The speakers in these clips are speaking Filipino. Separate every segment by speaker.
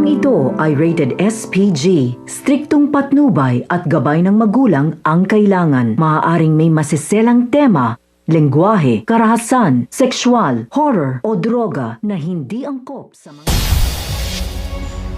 Speaker 1: Programang ito ay rated SPG. Striktong patnubay at gabay ng magulang ang kailangan. Maaaring may masiselang tema, lengguwahe, karahasan, sexual, horror o droga na hindi angkop sa mga...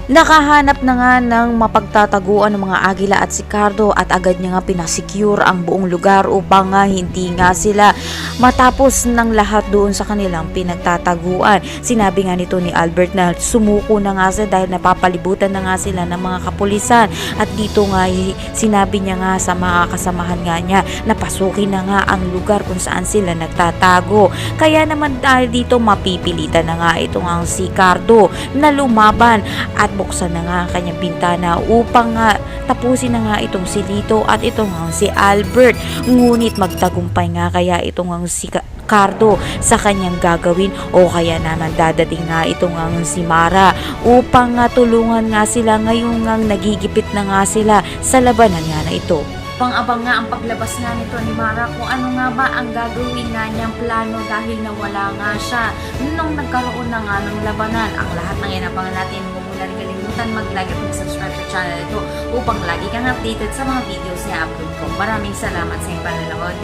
Speaker 2: Nakahanap na nga ng mapagtataguan ng mga Agila at si Cardo at agad niya nga pinasecure ang buong lugar upang nga hindi nga sila matapos ng lahat doon sa kanilang pinagtataguan. Sinabi nga nito ni Albert na sumuko na nga sila dahil napapalibutan na nga sila ng mga kapulisan, at dito nga sinabi niya nga sa mga kasamahan nga niya na pasukin na nga ang lugar kung saan sila nagtatago. Kaya naman dahil dito mapipilitan na nga itong ang si Cardo na lumaban at buksan na nga ang kanyang bintana upang nga tapusin na nga itong si Lito at itong ang si Albert. Ngunit magtagumpay nga kaya itong ang si Cardo sa kanyang gagawin, o kaya naman dadating nga itong ang si Mara upang nga tulungan nga sila ngayong nga nagigipit na nga sila sa labanan nga na ito. Pang-abang nga ang paglabas nga nito ni Mara kung ano nga ba ang gagawin nga niyang plano dahil nawala nga siya nung nagkaroon na nga ng labanan. Ang lahat ng inabangan natin, huwag mo na rin kalimutan mag-like at mag-subscribe sa channel ito upang lagi kang updated sa mga videos na upload ko. Maraming salamat sa iyong panonood.